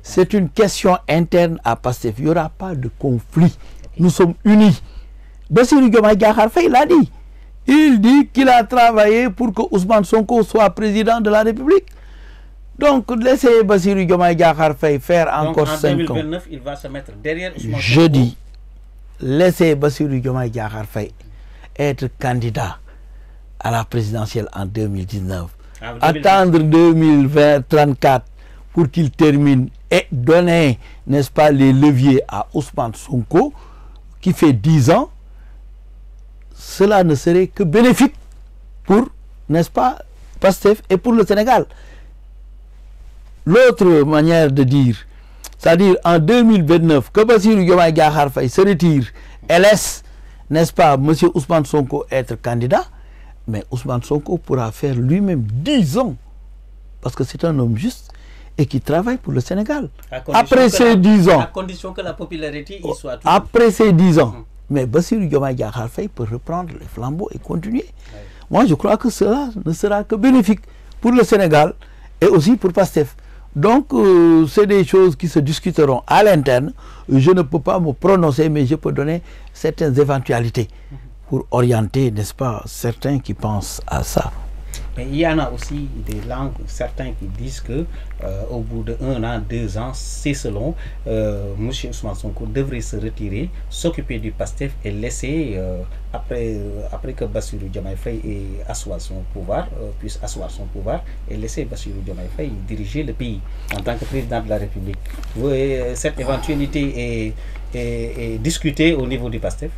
C'est une question interne à PASTEF. Il n'y aura pas de conflit. Nous sommes unis. Bassirou Diomaye Diakhar Faye l'a dit. Il dit qu'il a travaillé pour que Ousmane Sonko soit président de la République. Donc, laissez Bassirou Diomaye Diakhar Faye faire encore 5 ans. En 2029, il va se mettre derrière Ousmane Sonko. Je dis, laissez Bassirou Diomaye Diakhar Faye être candidat à la présidentielle en 2019. Attendre 2034 pour qu'il termine et donner, n'est-ce pas, les leviers à Ousmane Sonko, qui fait 10 ans. Cela ne serait que bénéfique pour, n'est-ce pas, PASTEF et pour le Sénégal. L'autre manière de dire, c'est-à-dire en 2029, que Bassirou Diomaye Diakhar Faye se retire et laisse, n'est-ce pas, M. Ousmane Sonko être candidat, mais Ousmane Sonko pourra faire lui-même 10 ans, parce que c'est un homme juste et qui travaille pour le Sénégal. Après ces 10 ans, à condition que la popularité y soit toujours. Après ces 10 ans, mais Bassirou Diomaye Diakhar Faye peut reprendre les flambeaux et continuer. Oui. Moi, je crois que cela ne sera que bénéfique pour le Sénégal et aussi pour PASTEF. Donc, c'est des choses qui se discuteront à l'interne. Je ne peux pas me prononcer, mais je peux donner certaines éventualités pour orienter, n'est-ce pas, certains qui pensent à ça. Mais il y en a aussi des langues, certains qui disent que au bout de 1 an, 2 ans, c'est selon, M. Ousmane Sonko devrait se retirer, s'occuper du PASTEF et laisser, après que Bassirou Diomaye Faye assoit son pouvoir, puisse asseoir son pouvoir, et laisser Bassirou Diomaye Faye diriger le pays en tant que président de la République. Vous voyez, cette éventualité est discutée au niveau du PASTEF?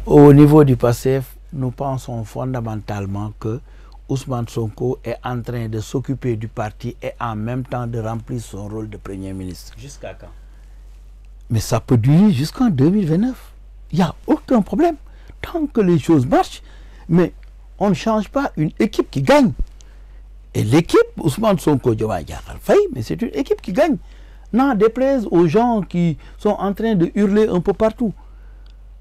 Au niveau du PASTEF, nous pensons fondamentalement que Ousmane Sonko est en train de s'occuper du parti et en même temps de remplir son rôle de Premier ministre. Jusqu'à quand? Mais ça peut durer jusqu'en 2029. Il n'y a aucun problème. Tant que les choses marchent, mais on ne change pas une équipe qui gagne. Et l'équipe, Ousmane Sonko, Diomaye Diakhar Faye, mais c'est une équipe qui gagne. N'en déplaise aux gens qui sont en train de hurler un peu partout.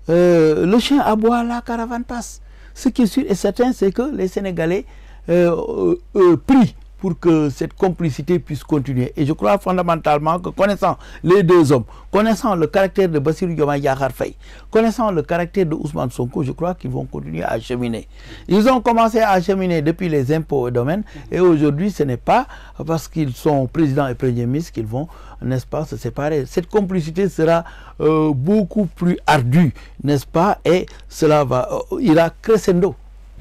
Le chien aboie, la caravane passe. Ce qui est sûr et certain, c'est que les Sénégalais prient pour que cette complicité puisse continuer. Et je crois fondamentalement que connaissant les deux hommes, connaissant le caractère de Bassirou Diomaye Diakhar Faye, connaissant le caractère de Ousmane Sonko, je crois qu'ils vont continuer à cheminer. Ils ont commencé à cheminer depuis les impôts et domaines, et aujourd'hui ce n'est pas parce qu'ils sont président et premier ministre qu'ils vont, n'est-ce pas, se séparer. Cette complicité sera beaucoup plus ardue, n'est-ce pas, et cela ira crescendo.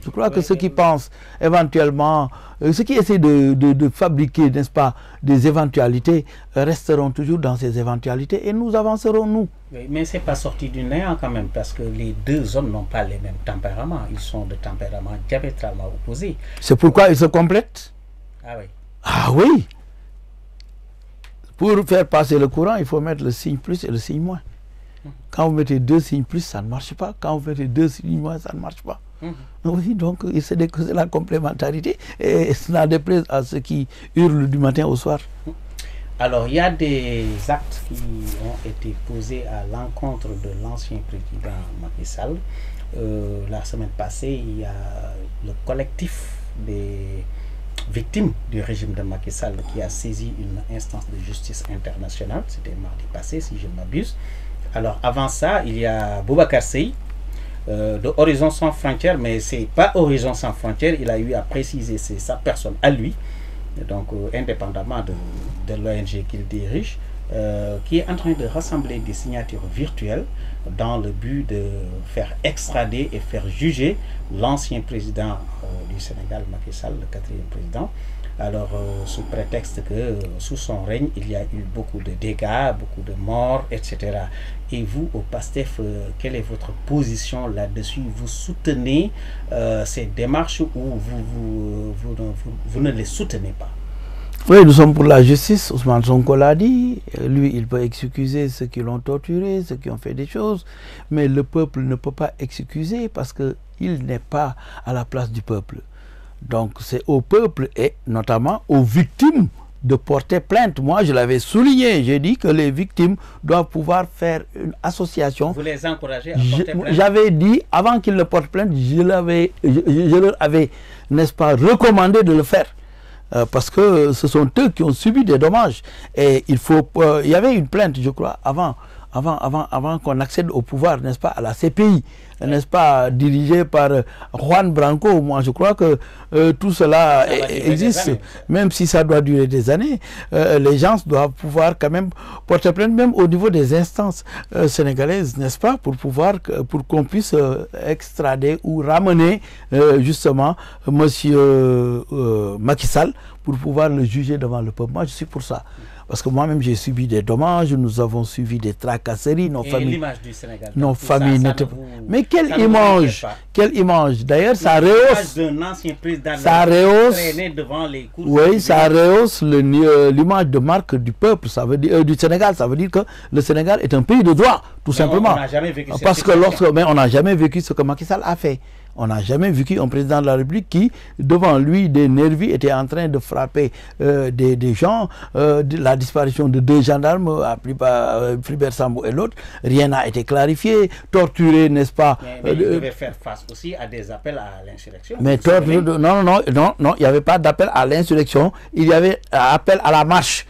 Je crois que ceux qui pensent éventuellement, ceux qui essaient de fabriquer, n'est-ce pas, des éventualités, resteront toujours dans ces éventualités et nous avancerons, nous. Oui, mais ce n'est pas sorti du néant quand même, parce que les deux hommes n'ont pas les mêmes tempéraments. Ils sont de tempéraments diamétralement opposés. C'est pourquoi ils se complètent. Ah oui. Ah oui. Pour faire passer le courant, il faut mettre le signe plus et le signe moins. Quand vous mettez deux signes plus, ça ne marche pas. Quand vous mettez deux signes moins, ça ne marche pas. Oui, donc c'est la complémentarité et cela déplaise à ceux qui hurlent du matin au soir. Alors, il y a des actes qui ont été posés à l'encontre de l'ancien président Macky Sall. La semaine passée, il y a le collectif des victimes du régime de Macky Sall qui a saisi une instance de justice internationale. C'était mardi passé, si je ne m'abuse. Alors, avant ça, il y a Boubacar Seye, de Horizon Sans Frontières, mais ce n'est pas Horizon Sans Frontières, il a eu à préciser, c'est sa personne à lui, donc indépendamment de l'ONG qu'il dirige, qui est en train de rassembler des signatures virtuelles dans le but de faire extrader et faire juger l'ancien président du Sénégal, Macky Sall, le 4e président. Alors, sous prétexte que sous son règne, il y a eu beaucoup de dégâts, beaucoup de morts, etc. Et vous, au PASTEF, quelle est votre position là-dessus? Vous soutenez ces démarches ou vous ne les soutenez pas? Oui, nous sommes pour la justice. Ousmane Sonko l'a dit. Lui, il peut excuser ceux qui l'ont torturé, ceux qui ont fait des choses. Mais le peuple ne peut pas excuser parce qu'il n'est pas à la place du peuple. Donc c'est au peuple et notamment aux victimes de porter plainte. Moi, je l'avais souligné. J'ai dit que les victimes doivent pouvoir faire une association. Vous les encouragez à porter plainte? J'avais dit, avant qu'ils ne portent plainte, je leur avais, n'est-ce pas, recommandé de le faire. Parce que ce sont eux qui ont subi des dommages. Et il y avait une plainte, je crois, avant qu'on accède au pouvoir, n'est-ce pas, à la CPI, n'est-ce pas, dirigée par Juan Branco. Moi, je crois que tout cela existe, même si ça doit durer des années. Les gens doivent pouvoir quand même porter plainte, même au niveau des instances sénégalaises, n'est-ce pas, pour qu'on puisse extrader ou ramener justement monsieur Macky Sall pour pouvoir le juger devant le peuple. Moi, je suis pour ça. Parce que moi-même, j'ai subi des dommages, nous avons suivi des tracasseries, nos familles. L'image du Sénégal. Nos familles n'étaient pas. Mais quelle image! Quelle image! D'ailleurs, ça rehausse. D'un ancien président ça rehausse. Devant les cours. Oui, ça rehausse l'image de marque du peuple, ça veut dire, du Sénégal. Ça veut dire que le Sénégal est un pays de droit, tout simplement. On n'a jamais vécu parce que mais on n'a jamais vécu ce que Macky Sall a fait. On n'a jamais vécu un président de la République qui, devant lui, des nervis, était en train de frapper des gens, la disparition de 2 gendarmes, Flibert Sambou et l'autre, rien n'a été clarifié, torturé, n'est-ce pas? Mais il devait faire face aussi à des appels à l'insurrection. Mais non, il n'y avait pas d'appel à l'insurrection, il y avait appel à la marche.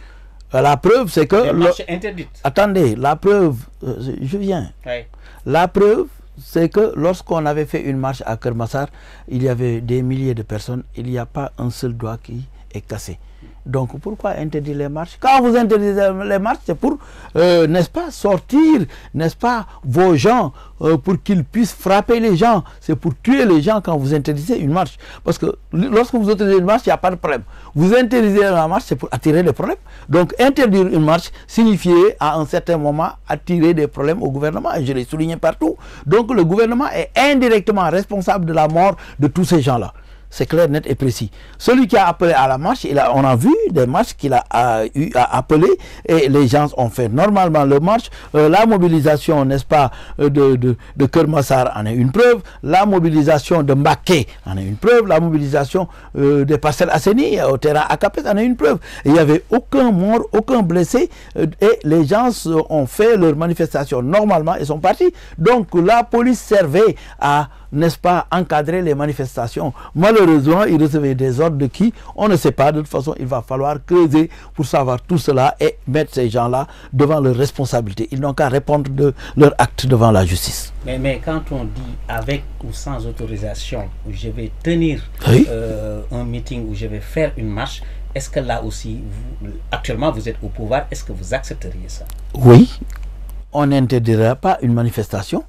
La preuve, c'est que... Des marches interdites. Attendez, la preuve, je viens. Oui. La preuve, c'est que lorsqu'on avait fait une marche à Kermassar, il y avait des milliers de personnes, il n'y a pas un seul doigt qui est cassé. Donc pourquoi interdire les marches? Quand vous interdisez les marches, c'est pour, n'est-ce pas, sortir, n'est-ce pas, vos gens, pour qu'ils puissent frapper les gens. C'est pour tuer les gens quand vous interdisez une marche. Parce que lorsque vous interdisez une marche, il n'y a pas de problème. Vous interdisez la marche, c'est pour attirer des problèmes. Donc interdire une marche signifiait à un certain moment attirer des problèmes au gouvernement. Et je l'ai souligné partout. Donc le gouvernement est indirectement responsable de la mort de tous ces gens-là. C'est clair, net et précis. Celui qui a appelé à la marche, on a vu des marches qu'il a appelées et les gens ont fait normalement le marche. La mobilisation, n'est-ce pas, de Kermassar en est une preuve. La mobilisation de Mbaké en est une preuve. La mobilisation des Parcelles Assainies au terrain Akapes en est une preuve. Il n'y avait aucun mort, aucun blessé et les gens ont fait leur manifestation normalement et sont partis. Donc la police servait à n'est-ce pas, encadrer les manifestations. Malheureusement, ils recevaient des ordres de qui? On ne sait pas. De toute façon, il va falloir creuser pour savoir tout cela et mettre ces gens-là devant leurs responsabilités. Ils n'ont qu'à répondre de leurs actes devant la justice. Mais quand on dit avec ou sans autorisation, je vais tenir un meeting ou je vais faire une marche, est-ce que là aussi, actuellement vous êtes au pouvoir, est-ce que vous accepteriez ça? Oui, on n'interdira pas une manifestation.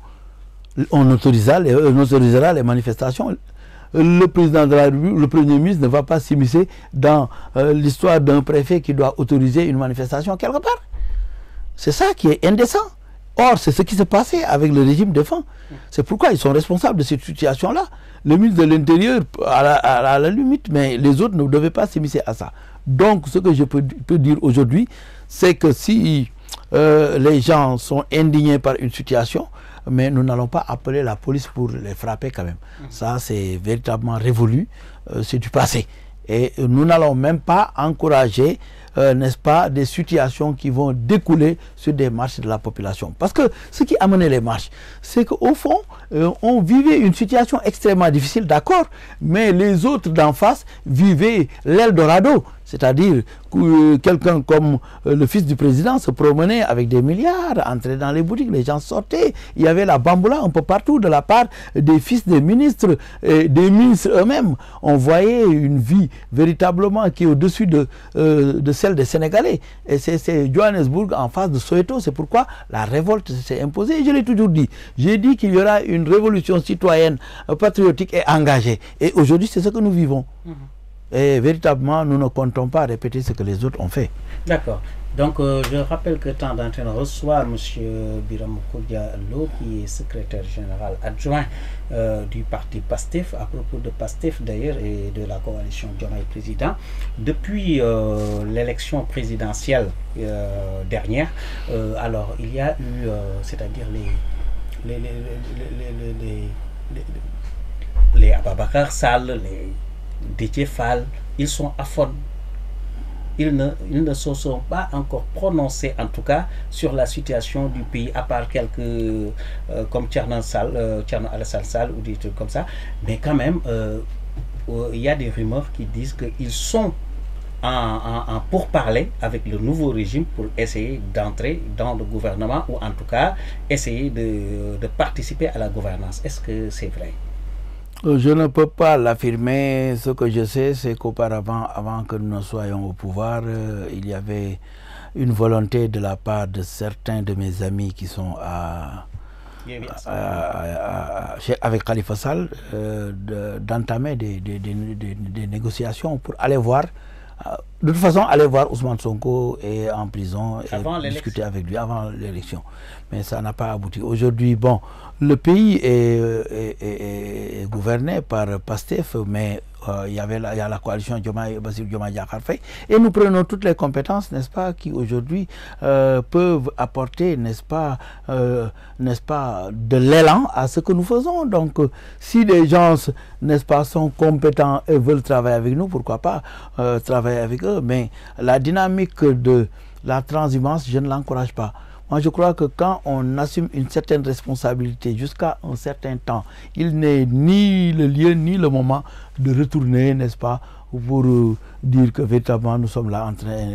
On autorisera les manifestations. Le président de la République, le Premier ministre ne va pas s'immiscer dans l'histoire d'un préfet qui doit autoriser une manifestation quelque part. C'est ça qui est indécent. Or, c'est ce qui s'est passé avec le régime défunt. C'est pourquoi ils sont responsables de cette situation-là. Le ministre de l'Intérieur, à la limite, mais les autres ne devaient pas s'immiscer à ça. Donc, ce que je peux dire aujourd'hui, c'est que si les gens sont indignés par une situation, mais nous n'allons pas appeler la police pour les frapper quand même. Ça, c'est véritablement révolu, c'est du passé. Et nous n'allons même pas encourager, n'est-ce pas, des situations qui vont découler sur des marches de la population. Parce que ce qui amenait les marches, c'est qu'au fond, on vivait une situation extrêmement difficile, d'accord, mais les autres d'en face vivaient l'Eldorado. C'est-à-dire que quelqu'un comme le fils du président se promenait avec des milliards, entrait dans les boutiques, les gens sortaient. Il y avait la bamboula un peu partout de la part des fils des ministres et des ministres eux-mêmes. On voyait une vie véritablement qui est au-dessus de celle des Sénégalais. Et c'est Johannesburg en face de Soweto. C'est pourquoi la révolte s'est imposée. Et je l'ai toujours dit. J'ai dit qu'il y aura une révolution citoyenne, patriotique et engagée. Et aujourd'hui, c'est ce que nous vivons. Et véritablement, nous ne comptons pas répéter ce que les autres ont fait. D'accord. Donc, je rappelle que tant d'antenne reçoit M. Biram Koudia Lo, qui est secrétaire général adjoint du parti PASTEF, à propos de PASTEF d'ailleurs et de la coalition Diomaye Président. Depuis l'élection présidentielle dernière, alors il y a eu, c'est-à-dire les Ababakar Sall, les Déthié Fall, ils sont à fond. Ils ne se sont pas encore prononcés, en tout cas, sur la situation du pays, à part quelques, comme Thierno Alassane Sall ou des trucs comme ça. Mais quand même, il y a des rumeurs qui disent qu'ils sont en pourparlers avec le nouveau régime pour essayer d'entrer dans le gouvernement ou en tout cas essayer de participer à la gouvernance. Est-ce que c'est vrai? Je ne peux pas l'affirmer. Ce que je sais, c'est qu'auparavant, avant que nous ne soyons au pouvoir, il y avait une volonté de la part de certains de mes amis qui sont avec Khalifa Sall d'entamer des négociations pour aller voir. De toute façon, aller voir Ousmane Sonko et en prison et discuter avec lui avant l'élection. Mais ça n'a pas abouti. Aujourd'hui, bon, le pays est gouverné par PASTEF, mais il y a la coalition Bassirou Diomaye Diakhar Faye, et nous prenons toutes les compétences, n'est-ce pas, qui aujourd'hui peuvent apporter, n'est-ce pas, de l'élan à ce que nous faisons. Donc, si les gens, n'est-ce pas, sont compétents et veulent travailler avec nous, pourquoi pas travailler avec eux. Mais la dynamique de la transhumance, je ne l'encourage pas. Moi, je crois que quand on assume une certaine responsabilité jusqu'à un certain temps, il n'est ni le lieu ni le moment de retourner, n'est-ce pas, pour dire que véritablement nous sommes là en train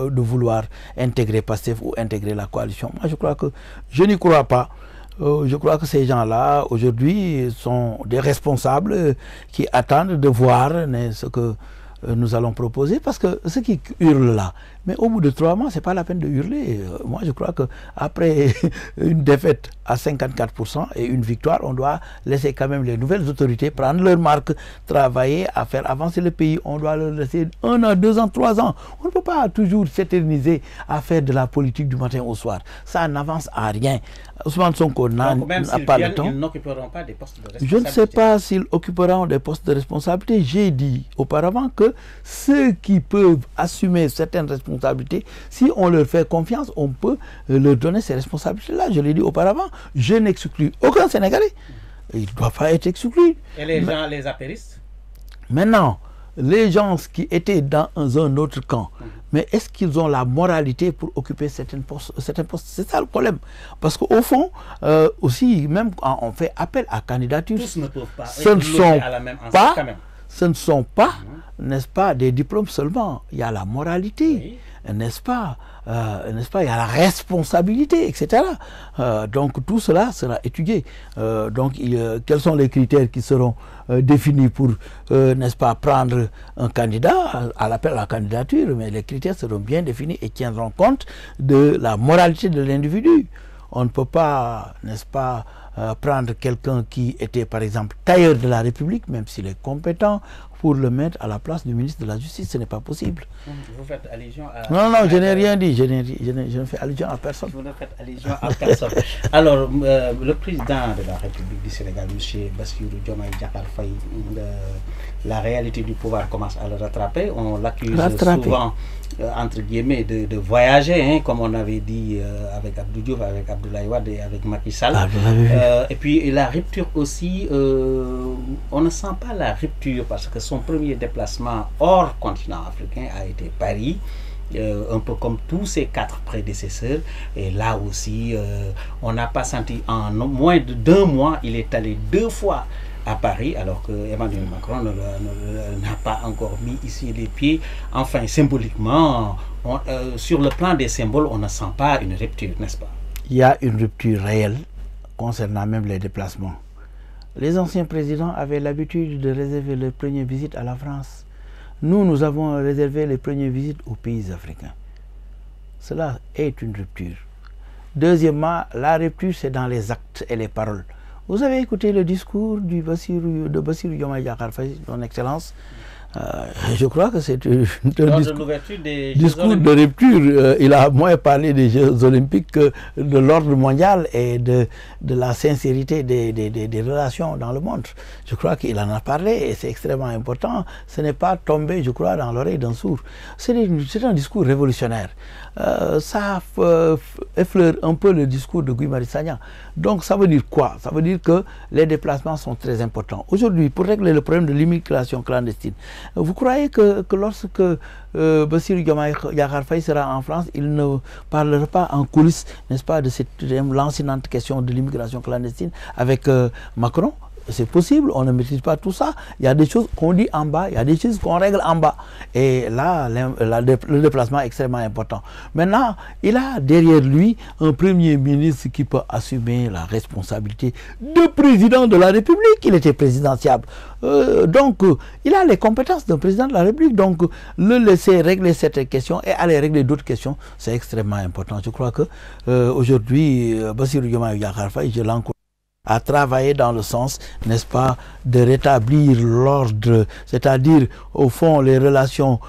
de vouloir intégrer PASTEF ou intégrer la coalition. Moi, je crois que je n'y crois pas. Je crois que ces gens-là, aujourd'hui, sont des responsables qui attendent de voir ce que nous allons proposer, parce que ce qui hurle là, mais au bout de 3 mois, c'est pas la peine de hurler. Moi, je crois qu'après une défaite à 54% et une victoire, on doit laisser quand même les nouvelles autorités prendre leur marque, travailler à faire avancer le pays. On doit leur laisser 1 an, 2 ans, 3 ans. On ne peut pas toujours s'éterniser à faire de la politique du matin au soir. Ça n'avance à rien. Ousmane Sonko n'a pas le temps. Ils n'occuperont pas des postes de responsabilité. Je ne sais pas s'ils occuperont des postes de responsabilité. J'ai dit auparavant que ceux qui peuvent assumer certaines responsabilités, si on leur fait confiance, on peut leur donner ces responsabilités-là. Je l'ai dit auparavant. Je n'exclus aucun Sénégalais. Il ne doit pas être exclu. Et les gens, les apéristes? Maintenant, les gens qui étaient dans un autre camp, mais est-ce qu'ils ont la moralité pour occuper certains postes? C'est ça le problème. Parce qu'au fond, aussi, même quand on fait appel à candidature, tous ne peuvent pas ce ne sont à la même pas, quand même. Ce ne sont pas, n'est-ce pas, des diplômes seulement. Il y a la moralité, n'est-ce pas, il y a la responsabilité, etc. Donc tout cela sera étudié. Donc quels sont les critères qui seront définis pour, n'est-ce pas, prendre un candidat à l'appel à la candidature? Mais les critères seront bien définis et tiendront compte de la moralité de l'individu. On ne peut pas, n'est-ce pas, prendre quelqu'un qui était par exemple tailleur de la République, même s'il est compétent, pour le mettre à la place du ministre de la Justice. Ce n'est pas possible. Vous faites allusion à... Non, je n'ai rien dit. Je ne fais allusion à personne. Vous ne faites allusion à personne. Alors, le président de la République du Sénégal, M. Bassirou Diomaye Diakhar Faye, la réalité du pouvoir commence à le rattraper. On l'accuse souvent, entre guillemets, de voyager, hein, comme on avait dit avec Abdou Diouf, avec Abdoulaye Wade et avec Macky Sall. Et puis la rupture aussi, on ne sent pas la rupture parce que son premier déplacement hors continent africain a été Paris, un peu comme tous ses 4 prédécesseurs. Et là aussi, on n'a pas senti, en moins d'1 mois, il est allé 2 fois à Paris, alors que Emmanuel Macron n'a pas encore mis ici les pieds. Enfin, symboliquement, sur le plan des symboles, on ne sent pas une rupture, n'est-ce pas? Il y a une rupture réelle concernant même les déplacements. Les anciens présidents avaient l'habitude de réserver leurs premières visites à la France. Nous avons réservé les premières visites aux pays africains. Cela est une rupture. Deuxièmement, la rupture, c'est dans les actes et les paroles. Vous avez écouté le discours de Bassirou Diomaye Diakhar Faye, son Excellence. Je crois que c'est un discours de rupture. Il a moins parlé des Jeux Olympiques que de l'ordre mondial et de la sincérité des relations dans le monde. Je crois qu'il en a parlé et c'est extrêmement important. Ce n'est pas tombé, je crois, dans l'oreille d'un sourd. C'est un discours révolutionnaire. Ça effleure un peu le discours de Guy Marius Sagna. Donc ça veut dire quoi? Ça veut dire que les déplacements sont très importants. Aujourd'hui, pour régler le problème de l'immigration clandestine, vous croyez que lorsque Bassirou Diomaye Diakhar Faye sera en France, il ne parlera pas en coulisses, n'est-ce pas, de cette lancinante question de l'immigration clandestine avec Macron? C'est possible, on ne maîtrise pas tout ça. Il y a des choses qu'on dit en bas, il y a des choses qu'on règle en bas. Et là, le déplacement est extrêmement important. Maintenant, il a derrière lui un premier ministre qui peut assumer la responsabilité de président de la République. Il était présidentiable. Donc, il a les compétences d'un président de la République. Donc, le laisser régler cette question et aller régler d'autres questions, c'est extrêmement important. Je crois que aujourd'hui, Bassirou Diomaye Diakhar Faye, je l'encourage à travailler dans le sens, n'est-ce pas, de rétablir l'ordre, c'est-à-dire, au fond, les relations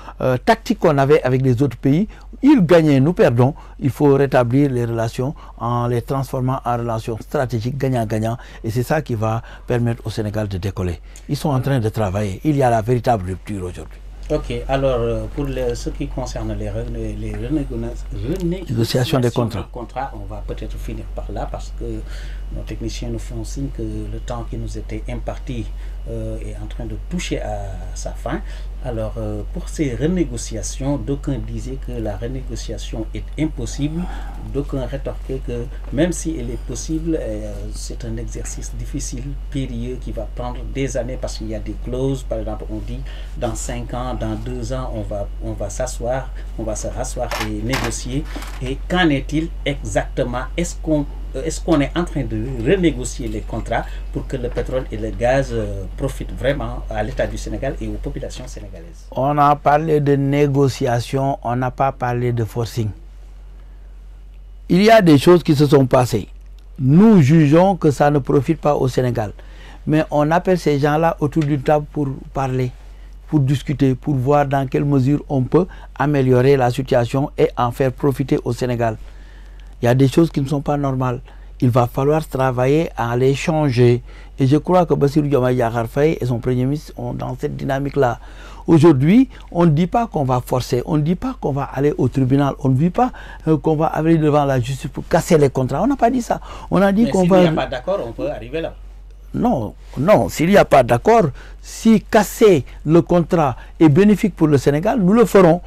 tactiques qu'on avait avec les autres pays. Ils gagnaient, nous perdons. Il faut rétablir les relations en les transformant en relations stratégiques, gagnant-gagnant. Et c'est ça qui va permettre au Sénégal de décoller. Ils sont en train de travailler. Il y a la véritable rupture aujourd'hui. Ok, alors pour ce qui concerne les renégociations des contrats, on va peut-être finir par là parce que nos techniciens nous font signe que le temps qui nous était imparti est en train de toucher à sa fin. Alors pour ces renégociations, d'aucuns disaient que la renégociation est impossible, d'aucuns rétorquaient que même si elle est possible, c'est un exercice difficile, périlleux, qui va prendre des années parce qu'il y a des clauses. Par exemple, on dit dans 5 ans, dans 2 ans, on va s'asseoir, on va se rasseoir et négocier. Et qu'en est-il exactement? Est-ce qu'on est en train de renégocier les contrats pour que le pétrole et le gaz profitent vraiment à l'État du Sénégal et aux populations sénégalaises? On a parlé de négociation, on n'a pas parlé de forcing. Il y a des choses qui se sont passées. Nous jugeons que ça ne profite pas au Sénégal. Mais on appelle ces gens-là autour d'une table pour parler, pour discuter, pour voir dans quelle mesure on peut améliorer la situation et en faire profiter au Sénégal. Il y a des choses qui ne sont pas normales. Il va falloir travailler à les changer. Et je crois que Bassirou Diomaye Diakhar Faye et son premier ministre sont dans cette dynamique-là. Aujourd'hui, on ne dit pas qu'on va forcer, on ne dit pas qu'on va aller au tribunal, on ne dit pas qu'on va aller devant la justice pour casser les contrats. On n'a pas dit ça. On a dit qu'on va... S'il n'y a pas d'accord, on peut arriver là. non, non, s'il n'y a pas d'accord, si casser le contrat est bénéfique pour le Sénégal, nous le ferons.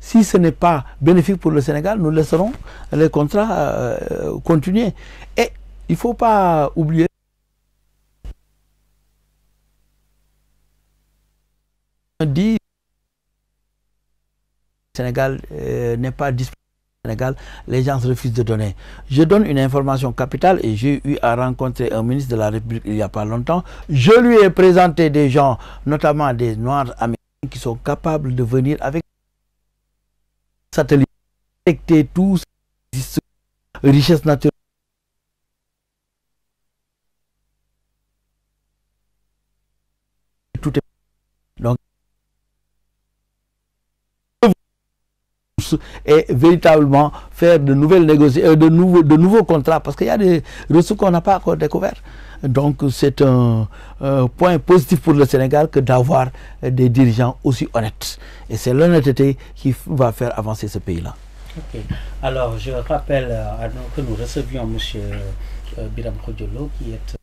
Si ce n'est pas bénéfique pour le Sénégal, nous laisserons les contrats continuer. Et il ne faut pas oublier dit le Sénégal n'est pas disponible. Sénégal, les gens refusent de donner. Je donne une information capitale et j'ai eu à rencontrer un ministre de la République il n'y a pas longtemps. Je lui ai présenté des gens, notamment des Noirs américains, qui sont capables de venir avec satellites, détecter tous ces richesses naturelles. Tout est donc et véritablement faire de nouvelles négociations, de nouveaux contrats, parce qu'il y a des ressources qu'on n'a pas encore découvertes. Donc c'est un point positif pour le Sénégal que d'avoir des dirigeants aussi honnêtes. Et c'est l'honnêteté qui va faire avancer ce pays-là. Ok. Alors je rappelle que nous recevions M. Biram Khoudia Lo qui est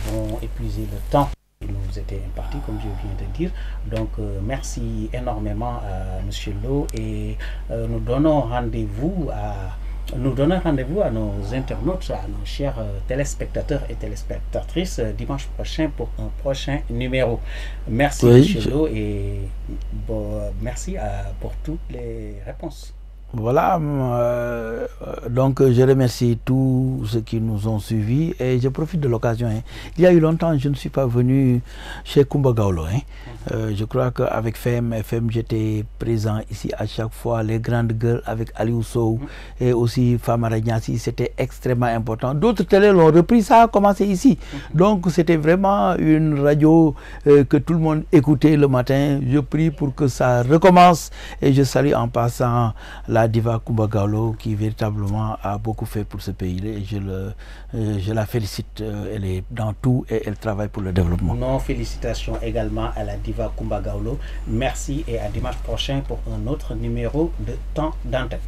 avons épuisé le temps qui nous était imparti, comme je viens de dire. Donc merci énormément à M. Lo et nous donnons rendez-vous à nos internautes, à nos chers téléspectateurs et téléspectatrices dimanche prochain pour un prochain numéro. Merci M. Lo et merci pour toutes les réponses. Voilà, donc je remercie tous ceux qui nous ont suivis et je profite de l'occasion. Il y a eu longtemps, je ne suis pas venu chez Kumba Gawlo. Je crois qu'avec FM, j'étais présent ici à chaque fois, les grandes gueules avec Aliou Sow et aussi Famara Niassi, c'était extrêmement important. D'autres télés l'ont repris, ça a commencé ici. Donc c'était vraiment une radio que tout le monde écoutait le matin. Je prie pour que ça recommence et je salue en passant la diva Kumba Gawlo qui véritablement a beaucoup fait pour ce pays et je la félicite, elle est dans tout et elle travaille pour le développement. Nos félicitations également à la diva Kumba Gawlo. Merci et à dimanche prochain pour un autre numéro de Temps d'Antenne.